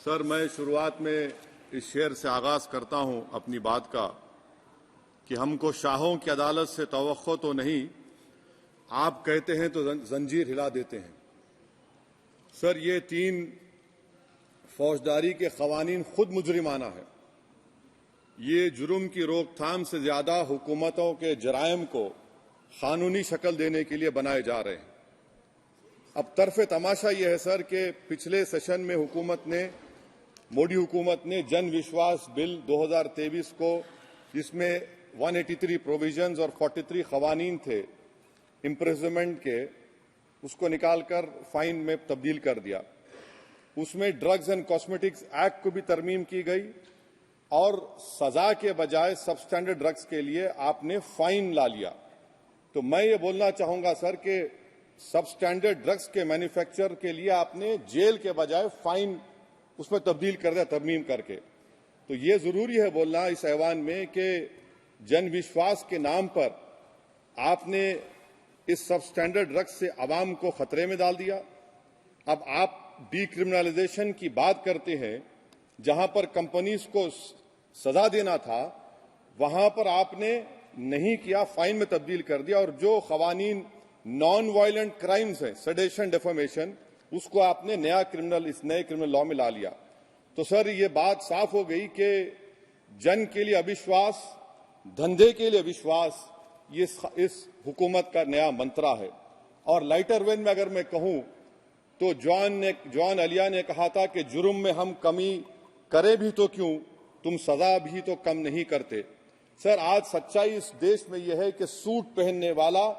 Sir, मैं शुरुआत में इस शेर से आगाज करता हूं अपनी बात का कि हमको शाहों की अदालत से तवक्को तो नहीं, आप कहते हैं तो जंजीर हिला देते हैं। सर, ये 3 फौजदारी के कवानीन खुद मुजरिमाना है। ये जुर्म की रोकथाम से ज्यादा हुकूमतों के जराइम को कानूनी शक्ल देने के लिए बनाए जा रहे हैं। अब तरफे तमाशा यह है सर कि पिछले सेशन में मोदी हुकूमत ने जन विश्वास बिल 2023 को, जिसमें 183 प्रोविजंस और 43 कवानीन थे इम्प्रिजनमेंट के, उसको निकालकर फाइन में तब्दील कर दिया। उसमें ड्रग्स एंड कॉस्मेटिक्स एक्ट को भी तरमीम की गई और सजा के बजाय सबस्टैंडर्ड ड्रग्स के लिए आपने फाइन ला लिया। तो मैं ये बोलना चाहूंगा सर कि सबस्टैंडर्ड ड्रग्स के मैन्युफैक्चर के लिए आपने जेल के बजाय फाइन उसमें तब्दील कर दिया तरमीम करके। तो ये जरूरी है बोलना इस ऐवान में कि जन विश्वास के नाम पर आपने इस सबस्टैंडर्ड ड्रग्स से आवाम को खतरे में डाल दिया। अब आप डीक्रिमिनलाइजेशन की बात करते हैं, जहां पर कंपनीज को सजा देना था वहां पर आपने नहीं किया, फाइन में तब्दील कर दिया। और जो कवानीन नॉन वायलेंट क्राइम्स हैं, सेडेशन, डेफेमेशन, उसको आपने इस नए क्रिमिनल लॉ में ला लिया। तो सर, ये बात साफ हो गई कि जन के लिए अविश्वास, धंधे के लिए विश्वास, ये इस हुकूमत का नया मंत्रा है। और लाइटर वेन में अगर मैं कहूं तो जॉन अलिया ने कहा था कि जुर्म में हम कमी करें भी तो क्यों, तुम सजा भी तो कम नहीं करते। सर, आज सच्चाई इस देश में यह है कि सूट पहनने वाला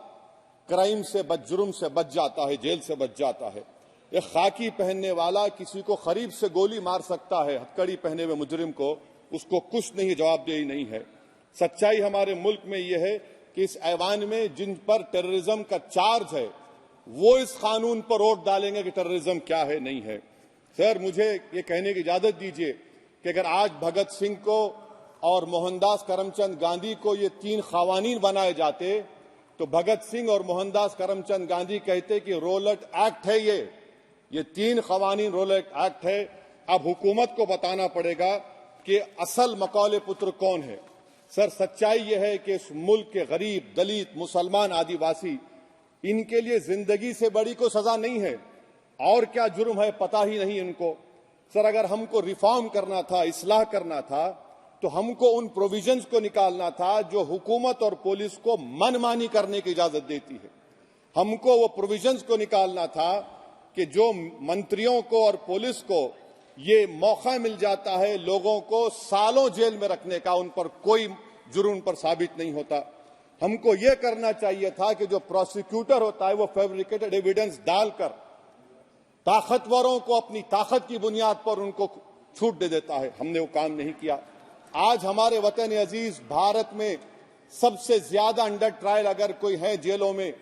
क्राइम से जुर्म से बच जाता है, जेल से बच जाता है। एक खाकी पहनने वाला किसी को करीब से गोली मार सकता है, हथकड़ी पहने हुए मुजरिम को, उसको कुछ नहीं, जवाबदेही नहीं है। सच्चाई हमारे मुल्क में यह है कि इस ऐवान में जिन पर टेररिज्म का चार्ज है वो इस कानून पर वोट डालेंगे कि टेररिज्म क्या है, नहीं है। सर, मुझे ये कहने की इजाजत दीजिए कि अगर आज भगत सिंह को और मोहनदास करमचंद गांधी को ये 3 कवानीन बनाए जाते तो भगत सिंह और मोहनदास करमचंद गांधी कहते कि रोलट एक्ट है, ये 3 कवानीन रोलट एक्ट है। अब हुकूमत को बताना पड़ेगा कि असल मकौले पुत्र कौन है। सर, सच्चाई यह है कि इस मुल्क के गरीब, दलित, मुसलमान, आदिवासी, इनके लिए जिंदगी से बड़ी कोई सजा नहीं है। और क्या जुर्म है पता ही नहीं इनको। सर, अगर हमको रिफॉर्म करना था, इस्लाह करना था, तो हमको उन प्रोविजंस को निकालना था जो हुकूमत और पुलिस को मनमानी करने की इजाजत देती है। हमको वो प्रोविजंस को निकालना था कि जो मंत्रियों को और पुलिस को ये मौका मिल जाता है लोगों को सालों जेल में रखने का, उन पर कोई जुर्म पर साबित नहीं होता। हमको ये करना चाहिए था कि जो प्रोसिक्यूटर होता है वो फैब्रिकेटेड एविडेंस डालकर ताकतवरों को अपनी ताकत की बुनियाद पर उनको छूट दे देता है। हमने वो काम नहीं किया। आज हमारे वतन अजीज भारत में सबसे ज्यादा अंडर ट्रायल अगर कोई है जेलों में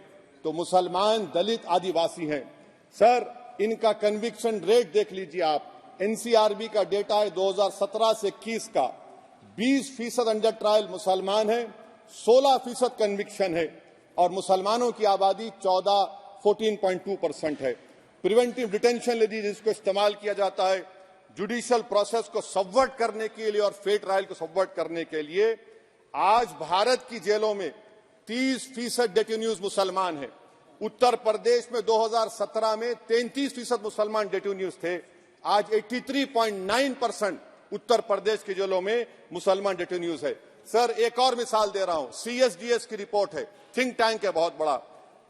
तो मुसलमान, दलित, आदिवासी हैं। सर, इनका कन्विक्शन रेट देख लीजिए आप। एनसीआरबी का डेटा है 2017 से 21 का, 20% अंडर ट्रायल मुसलमान है, 16% कन्विक्शन है और मुसलमानों की आबादी 14.2% है। प्रिवेंटिव डिटेंशन ले लीजिए, जिसको इस्तेमाल किया जाता है जुडिशियल प्रोसेस को सबवर्ट करने के लिए और फेयर ट्रायल को सबवर्ट करने के लिए। आज भारत की जेलों में 30% डेटेन्यूज मुसलमान हैं। उत्तर प्रदेश में 2017 में 33% मुसलमान डेटेन्यूज थे। आज 83.9% उत्तर प्रदेश की जेलों में मुसलमान डेटेन्यूज है। सर, एक और मिसाल दे रहा हूं, CSDS की रिपोर्ट है, थिंक टैंक है बहुत बड़ा,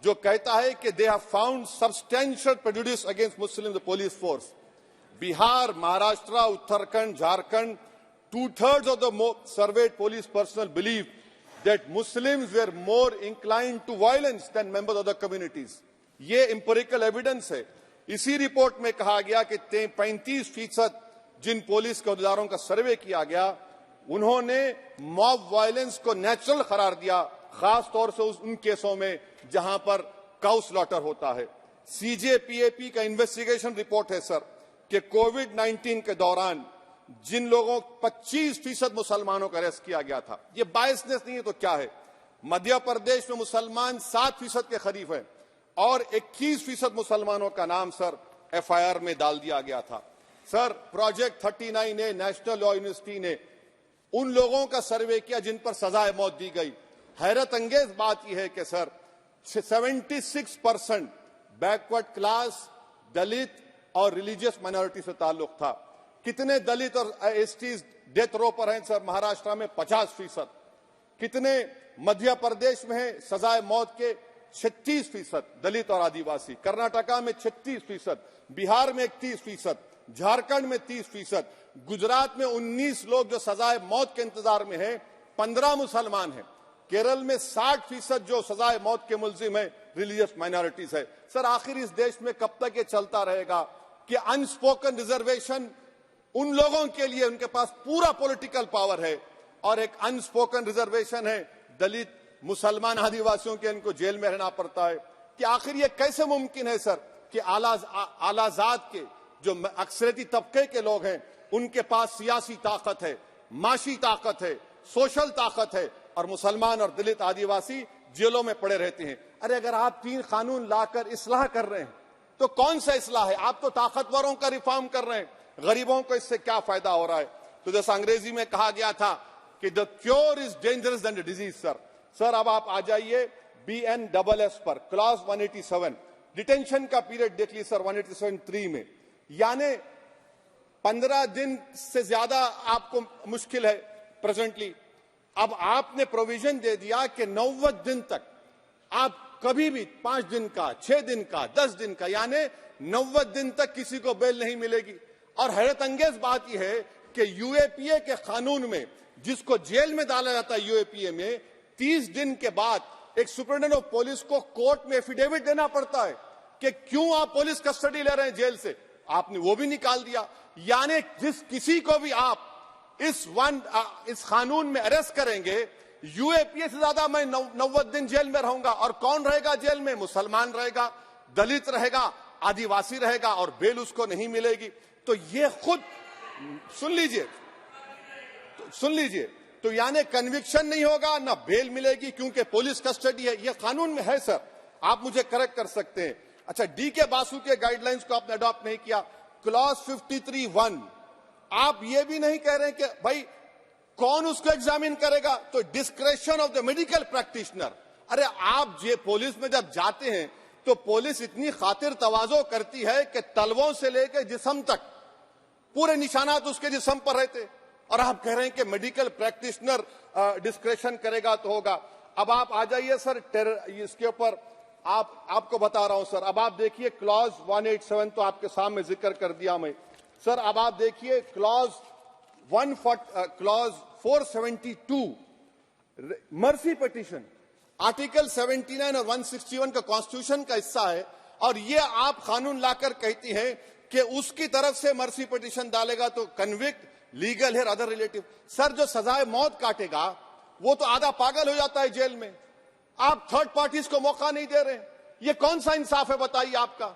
जो कहता है कि they have found substantial prejudice against Muslim police force. Bihar, Maharashtra, Uttarakhand, Jharkhand, 2/3 of the surveyed police personnel believe that Muslims were more inclined to violence than members of the communities. ये empirical evidence है। इसी रिपोर्ट में कहा गया कि 35% जिन पुलिस के अहदेदारों का सर्वे किया गया उन्होंने मॉब वायलेंस को नेचुरल करार दिया, खास तौर से उन केसों में जहां पर काउ स्लॉटर होता है। CJPAP का इन्वेस्टिगेशन रिपोर्ट है सर कि कोविड-19 के दौरान जिन लोगों 25% मुसलमानों का अरेस्ट किया गया था, ये बायसनेस नहीं है तो क्या है। मध्य प्रदेश में मुसलमान 7% के करीब है और 21% मुसलमानों का नाम सर FIR में डाल दिया गया था। सर प्रोजेक्ट 39 ने नेशनल लॉ यूनिवर्सिटी ने उन लोगों का सर्वे किया जिन पर सजाए मौत दी गई। हैरत अंगेज बात यह है कि सर 76% बैकवर्ड क्लास, दलित और रिलीजियस माइनॉरिटी से ताल्लुक था। कितने दलित और एसटीज डेथ रो पर हैं सर? महाराष्ट्र में 50%। कितने मध्य प्रदेश में है सजाए मौत के? 36% दलित और आदिवासी। कर्नाटका में 36%, बिहार में 31%, झारखंड में 30%, गुजरात में 19 लोग जो सजाए मौत के इंतजार में हैं, 15 मुसलमान हैं। केरल में 60% जो सजाए मौत के मुल्जिम है रिलीजियस माइनॉरिटीज है। सर आखिर इस देश में कब तक ये चलता रहेगा कि अनस्पोकन रिजर्वेशन उन लोगों के लिए उनके पास पूरा पॉलिटिकल पावर है और एक अनस्पोकन रिजर्वेशन है दलित, मुसलमान, आदिवासियों के, इनको जेल में रहना पड़ता है? कि आखिर ये कैसे मुमकिन है सर कि आलाजात के जो अक्सरियती तबके के लोग हैं उनके पास सियासी ताकत है, माशी ताकत है, सोशल ताकत है और मुसलमान और दलित आदिवासी जेलों में पड़े रहते हैं? अरे अगर आप 3 कानून लाकर इस्लाह कर रहे हैं तो कौन सा इस्लाह है? आप तो ताकतवरों का रिफॉर्म कर रहे हैं, गरीबों को इससे क्या फायदा हो रहा है? तो जैसा अंग्रेजी में कहा गया था कि the cure is dangerous than the disease. Sir अब आप आ जाइए BNSS पर, क्लॉज 187 डिटेंशन का पीरियड देख लीजिए सर 187(3) में, यानी 15 दिन से ज्यादा आपको मुश्किल है प्रेजेंटली। अब आपने प्रोविजन दे दिया कि 90 दिन तक आप कभी भी 5 दिन का, 6 दिन का, 10 दिन का, यानी 90 दिन तक किसी को बेल नहीं मिलेगी। और हैरत अंगेज बात यह है कि UAPA के कानून में जिसको जेल में डाला जाता है UAPA में, 30 दिन के बाद एक सुपरिटेंडेंट ऑफ पुलिस को कोर्ट में एफिडेविट देना पड़ता है कि क्यों आप पुलिस कस्टडी ले रहे हैं जेल से। आपने वो भी निकाल दिया। यानी जिस किसी को भी आप इस कानून में अरेस्ट करेंगे, UAPA से ज्यादा मैं 90 दिन जेल में रहूंगा। और कौन रहेगा जेल में? मुसलमान रहेगा, दलित रहेगा, आदिवासी रहेगा और बेल उसको नहीं मिलेगी। तो ये खुद सुन लीजिए, तो यानी कन्विक्शन नहीं होगा, ना बेल मिलेगी क्योंकि पुलिस कस्टडी है। ये कानून में है सर, आप मुझे करेक्ट कर सकते हैं। अच्छा, DK बासु के गाइडलाइंस को आपने अडॉप्ट नहीं किया। क्लॉज 53(1) आप ये भी नहीं कह रहे कि भाई कौन उसको एग्जामिन करेगा? तो discretion of the medical practitioner. अरे आप ये पुलिस में जब जाते हैं तो पुलिस इतनी खातिर तवाज़ो करती है कि तलवों से लेकर जिस्म तक पूरे निशानात उसके जिस्म पर रहते, और आप कह रहे हैं कि मेडिकल प्रैक्टिशनर डिस्क्रेशन करेगा तो होगा। अब आप आ जाइए सर इसके ऊपर आपको बता रहा हूं सर। अब आप देखिए क्लॉज 187 तो आपके सामने जिक्र कर दिया मैं सर। अब आप देखिए क्लॉज 472 मर्सी पिटीशन, आर्टिकल 79 और 161 का कॉन्स्टिट्यूशन का हिस्सा है, और ये आप कानून लाकर कहती हैं कि उसकी तरफ से मर्सी पिटीशन डालेगा तो convict, legal heir, other relative. Sir जो सजाए मौत काटेगा वो तो आधा पागल हो जाता है जेल में। आप थर्ड पार्टीज को मौका नहीं दे रहे। ये कौन सा इंसाफ है बताइए आपका?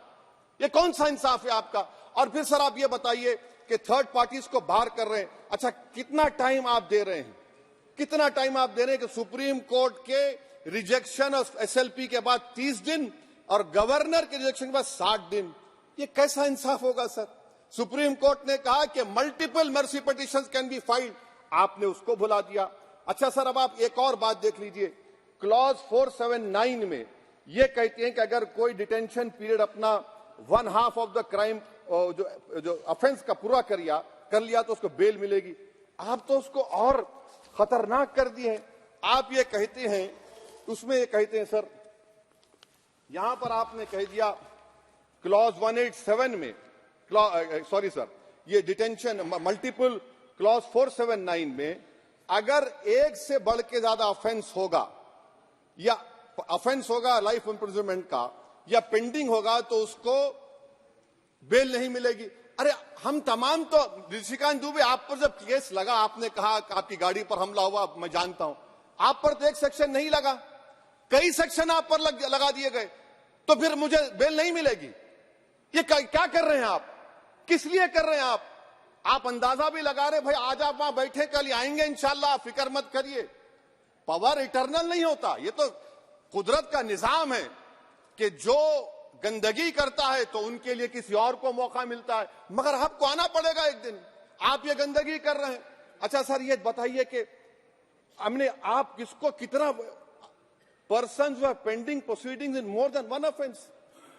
ये कौन सा इंसाफ है आपका? और फिर सर आप ये बताइए कि थर्ड पार्टीज को बाहर कर रहे हैं। अच्छा, कितना टाइम आप दे रहे हैं? कितना टाइम आप दे रहे हैं कि सुप्रीम कोर्ट के रिजेक्शन ऑफ SLP के बाद 30 दिन और गवर्नर के रिजेक्शन के बाद 60 दिन? ये कैसा इंसाफ होगा सर? सुप्रीम कोर्ट ने कहा कि multiple mercy petitions can be filed, आपने उसको भुला दिया। अच्छा सर, अब आप एक और बात देख लीजिए। क्लॉज 479 में ये कहते हैं कि अगर कोई डिटेंशन पीरियड अपना 1/2 ऑफ द क्राइम जो ऑफेंस का पूरा कर लिया तो उसको बेल मिलेगी। आप तो उसको और खतरनाक कर दिए। आप ये कहते हैं, उसमें ये कहते हैं सर, यहां पर आपने कह दिया क्लॉज 187 में, सॉरी सर, ये डिटेंशन मल्टीपल क्लॉज 479 में अगर एक से बढ़ के ज्यादा ऑफेंस होगा या ऑफेंस होगा लाइफ इम्प्रिजनमेंट का या पेंडिंग होगा तो उसको बेल नहीं मिलेगी। अरे हम तमाम तो, ऋषिकांत दुबे आप पर जब केस लगा, आपने कहा आपकी गाड़ी पर हमला हुआ, मैं जानता हूं, आप पर तो एक सेक्शन नहीं लगा, कई सेक्शन आप पर लगा दिए गए, तो फिर मुझे बेल नहीं मिलेगी। ये क्या कर रहे हैं आप? किस लिए कर रहे हैं आप? आप अंदाजा भी लगा रहे भाई आज आप वहां बैठे, कल आएंगे इंशाल्लाह, फिक्र मत करिए। पावर इटर्नल नहीं होता, ये तो कुदरत का निजाम है कि जो गंदगी करता है तो उनके लिए किसी और को मौका मिलता है, मगर आपको आना पड़ेगा एक दिन। आप ये गंदगी कर रहे हैं। अच्छा सर, ये बताइए कि हमने आप किसको कितना पर्सन्स वर पेंडिंग प्रोसीडिंग्स इन मोर देन वन ऑफेंस,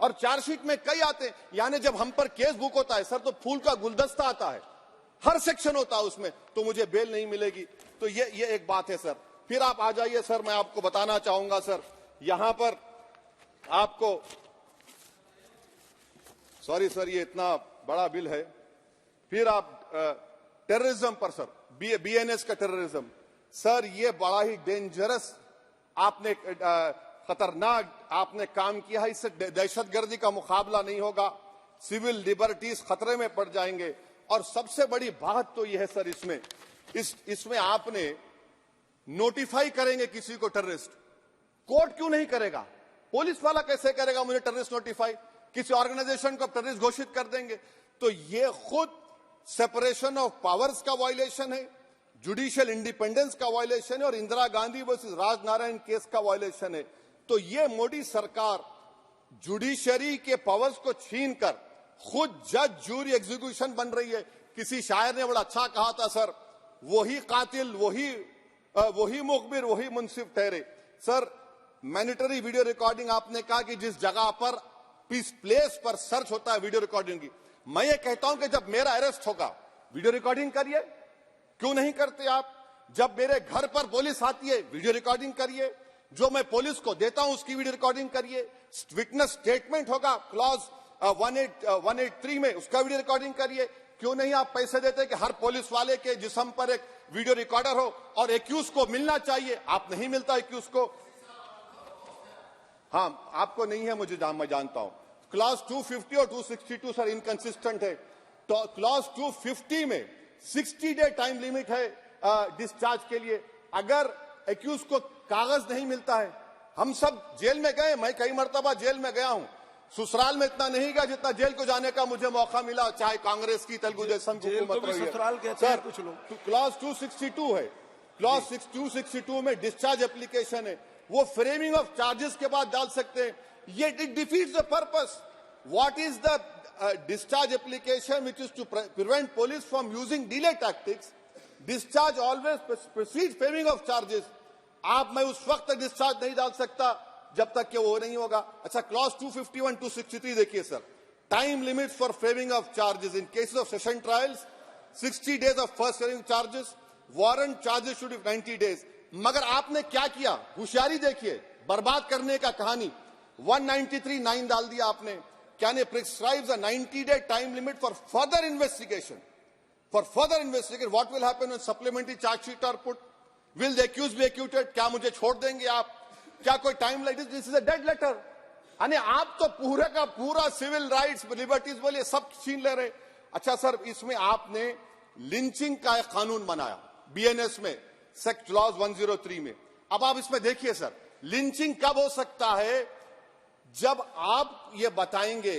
और चार्जशीट में कई आते हैं। यानी जब हम पर केस बुक होता है सर, तो फूल का गुलदस्ता आता है, हर सेक्शन होता है उसमें, तो मुझे बेल नहीं मिलेगी। तो ये एक बात है सर। फिर आप आ जाइए सर, मैं आपको बताना चाहूंगा सर, यहां पर आपको, सॉरी सर, ये इतना बड़ा बिल है। फिर आप टेररिज्म पर सर, बीएनएस का टेररिज्म सर, ये बड़ा ही डेंजरस आपने खतरनाक आपने काम किया है। इससे दहशतगर्दी का मुकाबला नहीं होगा, सिविल लिबर्टीज खतरे में पड़ जाएंगे। और सबसे बड़ी बात तो यह है सर, इसमें आपने नोटिफाई करेंगे किसी को टेररिस्ट, कोर्ट क्यों नहीं करेगा? पुलिस वाला कैसे करेगा मुझे टेररिस्ट नोटिफाई? किसी ऑर्गेनाइजेशन को टेररिस्ट घोषित कर देंगे। तो ये खुद सेपरेशन ऑफ पावर्स का वायलेशन है, जुडिशियल इंडिपेंडेंस का वायलेशन है, और इंदिरा गांधी वर्सेस राजनारायण केस का वायलेशन है। तो ये मोदी सरकार जुडिशरी के पावर्स को छीनकर खुद जज, जूरी, एग्जीक्यूशन बन रही है। किसी शायर ने बड़ा अच्छा कहा था सर, वही कातिल, वही मुखबिर, वही मुंसिफ ठहरे। सर, मैंडेटरी वीडियो रिकॉर्डिंग आपने कहा कि जिस जगह पर पीस प्लेस पर सर्च होता है वीडियो रिकॉर्डिंग की, मैं ये कहता हूं कि जब मेरा अरेस्ट होगा वीडियो रिकॉर्डिंग करिए। क्यों नहीं करते आप? जब मेरे घर पर पुलिस आती है वीडियो रिकॉर्डिंग करिए, जो मैं पुलिस को देता हूं उसकी वीडियो रिकॉर्डिंग करिए। विटनेस स्टेटमेंट होगा क्लॉज 183 में, उसका वीडियो रिकॉर्डिंग करिए। क्यों नहीं आप पैसे देते कि हर पुलिस वाले के जिस्म पर एक वीडियो रिकॉर्डर हो, और एक्यूज को मिलना चाहिए, आप नहीं मिलता एक्यूज को। हाँ, आपको नहीं है, मैं जानता हूं। क्लॉज 250 और 262 सर इनकंसिस्टेंट है। तो क्लॉज 250 में 60 डे टाइम लिमिट है डिस्चार्ज के लिए। अगर एक्यूज को कागज नहीं मिलता है, हम सब जेल में गए, मैं कई मर्तबा जेल में गया हूं, ससुराल में इतना नहीं गया जितना जेल को जाने का मुझे मौका मिला, चाहे कांग्रेस की, तेलुगु देशम की हुकूमत रही है। सर, कुछ लोग क्लॉज 262 है, क्लॉज 262 में डिस्चार्ज एप्लीकेशन है, वो फ्रेमिंग ऑफ चार्जेस के बाद डाल सकते हैं। ये it defeats the purpose. What is the discharge application which is to prevent police from using delay tactics? Discharge always precedes framing of charges. आप मैं उस वक्त तक डिस्चार्ज नहीं डाल सकता जब तक कि वो नहीं होगा। अच्छा, क्लॉज 251 263 देखिए sir, time limit for framing of charges in cases of session trials 60 days of first framing charges, warrant charges should be 90 days। मगर आपने क्या किया? होशियारी देखिए, बर्बाद करने का कहानी। 193(9) डाल दिया आपने। Can it prescribes a 90-day time limit for further investigation? For further investigation, what will happen when supplementary charge sheet are put? Will the accused be acquitted? क्या मुझे छोड़ देंगे आप? क्या कोई time like this is a dead letter? यानी आप तो पूरे का पूरा सिविल राइट्स, लिबर्टीज बोलिए सब छीन ले रहे। अच्छा सर, इसमें आपने लिंचिंग का एक कानून बनाया बीएनएस में, सेक्ट क्लॉज 103 में। अब आप इसमें देखिए सर, लिंचिंग कब हो सकता है? जब आप ये बताएंगे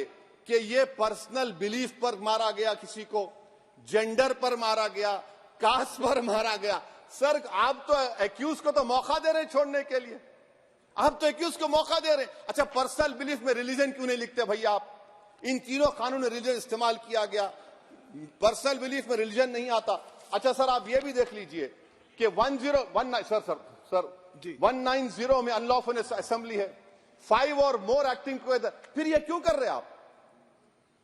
कि ये पर्सनल बिलीफ पर मारा गया, किसी को जेंडर पर मारा गया, कास्ट पर मारा गया। सर, आप तो एक्यूज को तो मौका दे रहे हैं छोड़ने के लिए, आप तो एक्यूज को मौका दे रहे हैं। अच्छा, पर्सनल बिलीफ में रिलीजन क्यों नहीं लिखते भाई आप? इन तीनों कानून में रिलीजन इस्तेमाल किया गया, पर्सनल बिलीफ में रिलीजन नहीं आता। अच्छा सर, आप ये भी देख लीजिए कि 1019 सर 190 में अनलॉफुल असेंबली है, 5 और मोर एक्टिंग टुगेदर। फिर ये क्यों कर रहे हैं आप?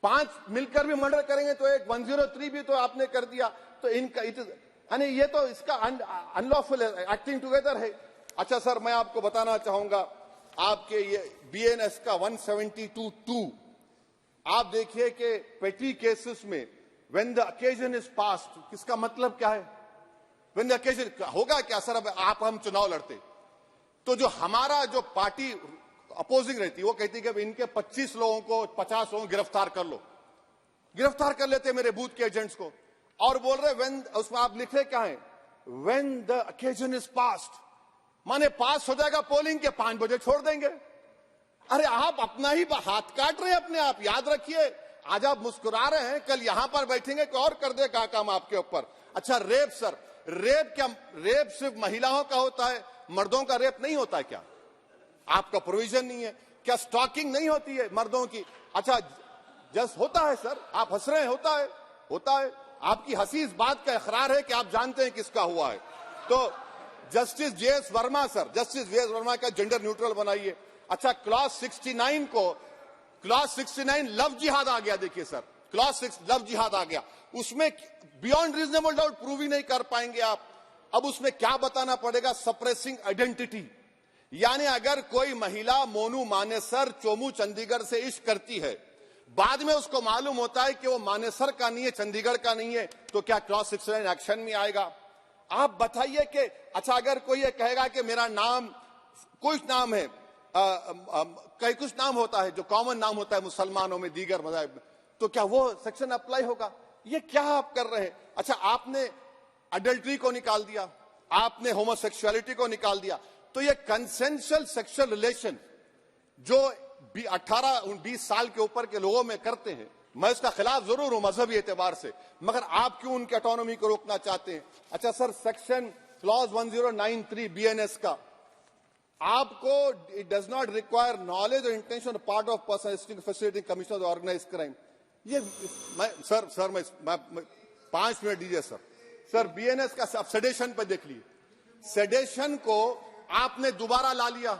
5 मिलकर भी मर्डर करेंगे तो एक 103 भी तो आपने कर दिया। तो इनका यानी ये तो इसका अनलॉफुल एक्टिंग टुगेदर है। अच्छा सर, मैं आपको बताना चाहूंगा, आपके ये बीएनएस का 172(2) आप देखिए कि पेटी केसेस में when the occasion is past, किसका मतलब क्या है? व्हेन द ओकेजन होगा क्या सर? अब हम चुनाव लड़ते तो जो हमारा जो पार्टी अपोजिंग रहती है वो कहती है कि इनके 25 लोगों को 50 लोगों को गिरफ्तार कर लो, गिरफ्तार कर लेते मेरे बूथ के एजेंट्स को, और बोल रहे व्हेन, उसमें आप लिख रहे क्या है? When the occasion is past, माने पास हो जाएगा पोलिंग के 5 बजे छोड़ देंगे। अरे आप अपना ही हाथ काट रहे हैं अपने आप। याद रखिए, आज आप मुस्कुरा रहे हैं, कल यहां पर बैठेंगे कोई और कर देगा काम आपके ऊपर। अच्छा, रेप सर, रेप क्या? रेप सिर्फ महिलाओं का होता है, मर्दों का रेप नहीं होता है क्या? आपका प्रोविजन नहीं है। क्या स्टॉकिंग नहीं होती है मर्दों की? अच्छा, जस्ट होता है सर, आप हंस रहे हैं, होता है। आपकी हंसी इस बात का इकरार है कि आप जानते हैं किसका हुआ है। तो justice JS Verma sir, justice JS Verma का जेंडर न्यूट्रल बनाइए। अच्छा, क्लॉज 69 को, क्लॉज 69 लव जिहाद आ गया। देखिए सर, क्लॉज 6 लव जिहाद आ गया, उसमें बियॉन्ड रीजनेबल डाउट प्रूव ही नहीं कर पाएंगे आप। अब उसमें क्या बताना पड़ेगा? सप्रेसिंग आइडेंटिटी, यानी अगर कोई महिला मोनू मानेसर चोमू चंडीगढ़ से इश्क करती है, बाद में उसको मालूम होता है कि वो मानेसर का नहीं है, चंडीगढ़ का नहीं है, तो क्या क्लॉज 69 एक्शन में आएगा? आप बताइए कि अच्छा, अगर कोई ये कहेगा कि मेरा नाम, कुछ नाम है, कई कुछ नाम होता है जो कॉमन नाम होता है मुसलमानों में, दीगर मज़ाहिब में, तो क्या वो सेक्शन अप्लाई होगा? ये क्या आप कर रहे हैं? अच्छा, आपने अडल्ट्री को निकाल दिया, आपने होमोसेक्सुअलिटी को निकाल दिया, तो ये कंसेंशुअल सेक्सुअल रिलेशन जो 18-20 साल के ऊपर के लोगों में करते हैं, मैं इसका खिलाफ जरूर हूं मजहबी एतबार से, मगर आप क्यों उनकी ऑटोनॉमी को रोकना चाहते हैं? अच्छा सर, सेक्शन क्लॉज 1093 बीएनएस का, आपको it does not require knowledge or intention part of person facility commission organise crime. ये मैं 5 मिनट दीजिए सर। बीएनएस का आप सेडेशन पे देख लीजिए, सेडेशन को आपने दोबारा ला लिया,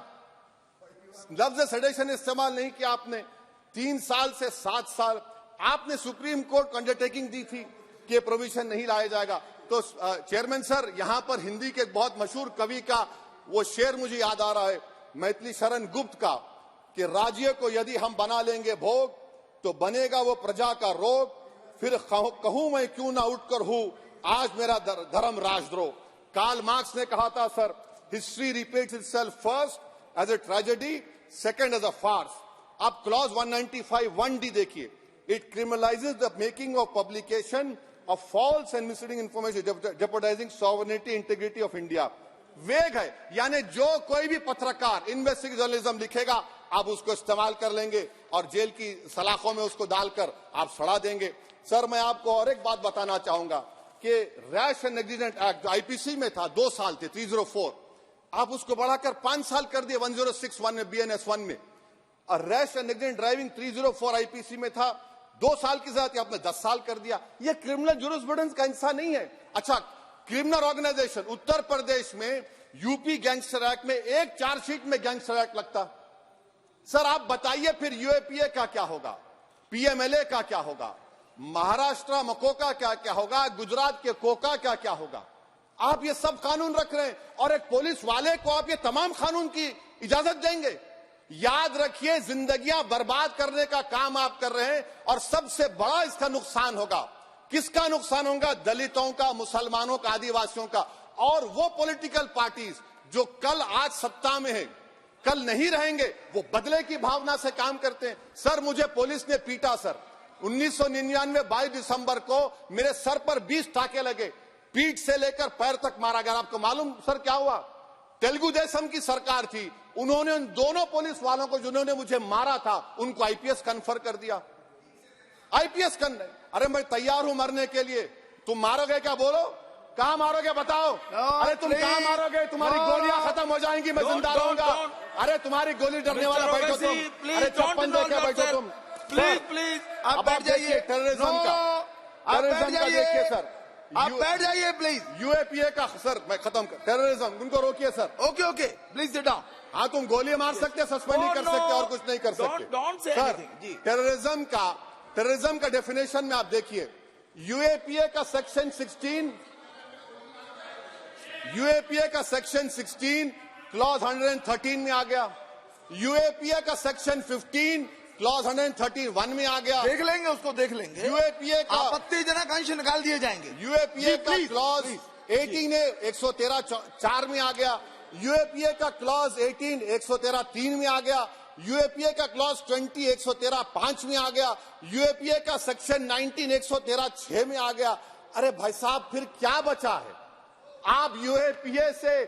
लफ्ज सेडेशन इस्तेमाल नहीं किया आपने। 3 साल से 7 साल आपने सुप्रीम कोर्ट को अंडरटेकिंग दी थी कि प्रोविजन नहीं लाया जाएगा। तो चेयरमैन सर, यहां पर हिंदी के बहुत मशहूर कवि का वो शेर मुझे याद आ रहा है, मैथिली शरण गुप्त का, कि राज्य को यदि हम बना लेंगे भोग तो बनेगा वो प्रजा का रोग, फिर कहूं मैं क्यों ना उठकर हूं आज मेरा धर्म राजद्रोह। कार्ल मार्क्स ने कहा था sir, history repeats itself first as a tragedy, second as a farce. आप क्लॉज 195 1D देखिए, it criminalises the making of publication of false and misleading information jeopardising sovereignty integrity of India. Vague है, यानी जो कोई भी पत्रकार investigative journalism लिखेगा आप उसको इस्तेमाल कर लेंगे और जेल की सलाखों में उसको डालकर आप सड़ा देंगे। सर, मैं आपको और एक बात बताना चाहूंगा कि रैश एंड नेग्लिजेंट एक्ट जो आईपीसी में था 2 साल थे, 304, आप उसको बढ़ाकर 5 साल कर दिए 1061 में, बीएनएस 1 में। और rash and negligent driving 304 IPC में था 2 साल की सजा, आपने 10 साल कर दिया। ये क्रिमिनल जुरिस्प्रूडेंस का हिस्सा नहीं है। अच्छा, क्रिमिनल ऑर्गेनाइजेशन, उत्तर प्रदेश में यूपी गैंगस्टर एक्ट में एक चार्जशीट में गैंगस्टर एक्ट लगता। सर आप बताइए फिर यूएपीए का क्या होगा, पीएमएलए का क्या होगा, महाराष्ट्र मकोका क्या क्या होगा, गुजरात के कोका क्या क्या होगा? आप ये सब कानून रख रहे हैं और एक पुलिस वाले को आप ये तमाम कानून की इजाजत देंगे? याद रखिए, जिंदगियां बर्बाद करने का काम आप कर रहे हैं और सबसे बड़ा इसका नुकसान होगा। किसका नुकसान होगा? दलितों का, मुसलमानों का, आदिवासियों का। और वो पॉलिटिकल पार्टीज जो कल आज सत्ता में है, कल नहीं रहेंगे, वो बदले की भावना से काम करते हैं। सर, मुझे पुलिस ने पीटा सर 1999 22 दिसंबर को मेरे सर पर 20 टाके लगे, पीठ से लेकर पैर तक मारा गया। आपको मालूम सर क्या हुआ? तेलुगु देशम की सरकार थी, उन्होंने उन दोनों पुलिस वालों को जिन्होंने मुझे मारा था उनको आईपीएस कन्फर कर दिया। आईपीएस अरे मैं तैयार हूं मरने के लिए, तुम मारोगे क्या? बोलो, कहां मारोगे बताओ? अरे तुम कहां मारोगे? तुम्हारी गोलियां खत्म हो जाएंगी, मैं जिंदा रहूंगा। अरे तुम्हारी गोली डरने वाला बैठो तुम, अरे चप्पन देके बैठो तुम। प्लीज आप बैठ जाइए। टेररिज्म का देखिए सर, आप बैठ जाइए प्लीज। यूएपीए का सर, मैं खत्म कर, टेररिज्म उनको रोकिए sir. Okay please sit down. हाँ, तुम गोली मार सकते, सस्पेंड नहीं कर सकते और कुछ नहीं कर सकते सर। टेररिज्म का डेफिनेशन में आप देखिए, यूएपीए का सेक्शन 16, यूएपीए का सेक्शन 16 क्लॉज 113 में आ गया। यूएपीए का सेक्शन 15 क्लॉज 131 में आ गया। देख लेंगे उसको, देख लेंगे। यूएपीए का आपत्तिजनक अंश निकाल दिए जाएंगे। यूएपीए का क्लॉज 18 113 4 में आ गया। यूएपीए का क्लॉज 18 113 3 में आ गया। यूएपीए का क्लॉज 20 113 5 में आ गया। यूएपीए का सेक्शन 19 113 6 में आ गया। अरे भाई साहब, फिर क्या बचा है? आप यूएपीए से,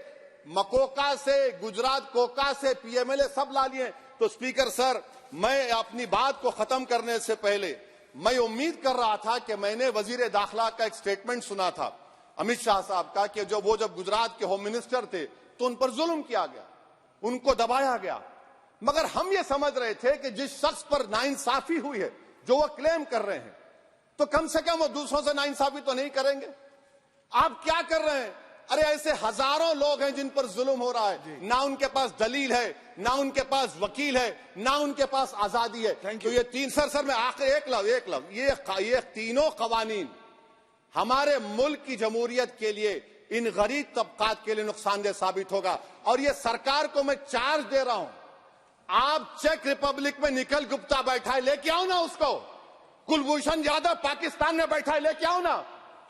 मकोका से, गुजरात कोका से, पीएमएलए सब ला लिए। तो स्पीकर सर, मैं अपनी बात को खत्म करने से पहले मैं उम्मीद कर रहा था कि मैंने वजीर दाखिला का एक स्टेटमेंट सुना था अमित शाह साहब का, कि जब गुजरात के होम मिनिस्टर थे तो उन पर जुल्म किया गया, उनको दबाया गया, मगर हम ये समझ रहे थे कि जिस शख्स पर नाइंसाफी हुई है, जो वो क्लेम कर रहे हैं, तो कम से कम वो दूसरों से नाइंसाफी तो नहीं करेंगे। आप क्या कर रहे हैं? अरे ऐसे हजारों लोग हैं जिन पर जुल्म हो रहा है, ना उनके पास दलील है, ना उनके पास वकील है, ना उनके पास आजादी है। तो ये तीन सर मैं आखिर एक लव ये तीनों कवानीन हमारे मुल्क की जमहूरियत के लिए, इन गरीब तबकात के लिए नुकसानदेह साबित होगा। और ये सरकार को मैं चार्ज दे रहा हूं, आप चेक रिपब्लिक में निखिल गुप्ता बैठा है, लेके आओ ना उसको। कुलभूषण यादव पाकिस्तान में बैठा है, लेके आओ ना।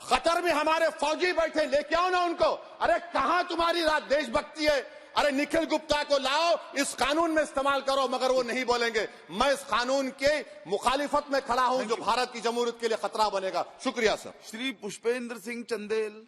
कतर में हमारे फौजी बैठे, लेके आओ ना उनको। अरे कहां तुम्हारी देशभक्ति है? अरे निखिल गुप्ता को लाओ, इस कानून में इस्तेमाल करो। मगर वो नहीं बोलेंगे। मैं इस कानून के मुखालिफत में खड़ा हूं जो भारत की जमहूरियत के लिए खतरा बनेगा। शुक्रिया सर। श्री पुष्पेंद्र सिंह चंदेल।